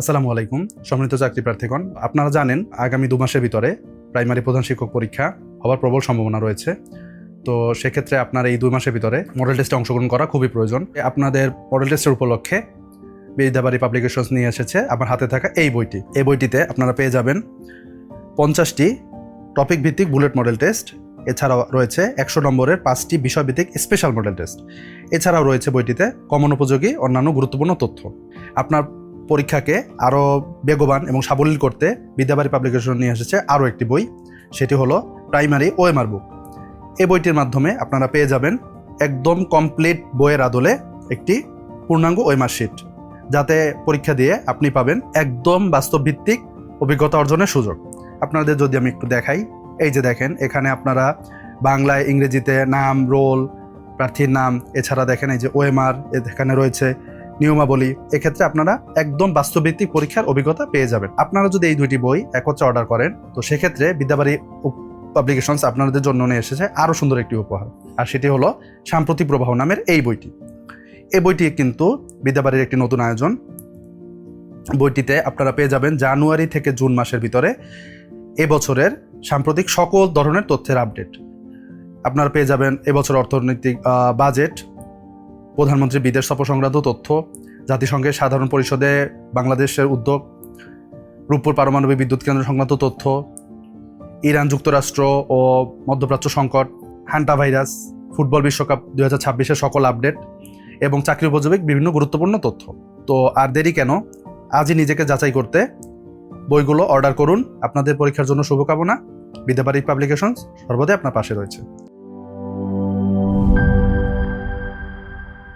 আসসালামু আলাইকুম সম্মানিত চাকরি প্রার্থীগণ, আপনারা জানেন আগামী 2 মাসের ভিতরে প্রাইমারি প্রধান শিক্ষক পরীক্ষা হওয়ার প্রবল সম্ভাবনা রয়েছে। তো সেক্ষেত্রে আপনার এই 2 মাসের ভিতরে মডেল টেস্টে অংশগ্রহণ করা খুবই প্রয়োজন। আপনাদের মডেল টেস্টের উপলক্ষে বিদ্যাবাড়ি পাবলিকেশনস নিয়ে এসেছে আমার হাতে থাকা এই বইটি। এই বইটিতে আপনারা পেয়ে যাবেন 50টি টপিক ভিত্তিক বুলেট মডেল টেস্ট, এছাড়াও রয়েছে 100 নম্বরের 5টি বিষয়ভিত্তিক স্পেশাল মডেল টেস্ট। এছাড়াও রয়েছে বইটিতে কমন উপযোগী অন্যান্য গুরুত্বপূর্ণ তথ্য। আপনার পরীক্ষাকে আরও বেগবান এবং সাবলীল করতে বিদ্যাবাড়ি পাবলিকেশন নিয়ে এসেছে আরও একটি বই, সেটি হলো প্রাইমারি ওএমআর বুক। এই বইটির মাধ্যমে আপনারা পেয়ে যাবেন একদম কমপ্লিট বইয়ের আদলে একটি পূর্ণাঙ্গ ওএমআর শিট, যাতে পরীক্ষা দিয়ে আপনি পাবেন একদম বাস্তবভিত্তিক অভিজ্ঞতা অর্জনের সুযোগ। আপনাদের যদি আমি একটু দেখাই, এই যে দেখেন, এখানে আপনারা বাংলায় ইংরেজিতে নাম, রোল, প্রার্থীর নাম, এছাড়া দেখেন এই যে ওএমআর, এখানে রয়েছে নিয়মাবলী। এক্ষেত্রে আপনারা একদম বাস্তবভিত্তিক পরীক্ষার অভিজ্ঞতা পেয়ে যাবেন। আপনারা যদি এই দুইটি বই একত্রে অর্ডার করেন, তো সেক্ষেত্রে বিদ্যাবাড়ি পাবলিকেশনস আপনাদের জন্য নিয়ে এসেছে আরও সুন্দর একটি উপহার, আর সেটি হলো সাম্প্রতিক প্রবাহ নামের এই বইটি। এই বইটি কিন্তু বিদ্যাবাড়ির একটি নতুন আয়োজন। বইটিতে আপনারা পেয়ে যাবেন জানুয়ারি থেকে জুন মাসের ভিতরে এবছরের সাম্প্রতিক সকল ধরনের তথ্যের আপডেট। আপনারা পেয়ে যাবেন এবছর অর্থনৈতিক বাজেট, প্রধানমন্ত্রী বিদেশ সফর সংক্রান্ত তথ্য, জাতিসংঘের সাধারণ পরিষদে বাংলাদেশের উদ্যোগ, রূপপুর পারমাণবিক বিদ্যুৎ কেন্দ্র সংক্রান্ত তথ্য, ইরান যুক্তরাষ্ট্র ও মধ্যপ্রাচ্য সংকট, হান্টা ভাইরাস, ফুটবল বিশ্বকাপ 2026-এর সকল আপডেট এবং চাকরি উপযোগী বিভিন্ন গুরুত্বপূর্ণ তথ্য। তো আর দেরি কেন, আজই নিজেকে যাচাই করতে বইগুলো অর্ডার করুন। আপনাদের পরীক্ষার জন্য শুভকামনা। বিদ্যাবাড়ি পাবলিকেশনস সর্বদাই আপনার পাশে রয়েছে।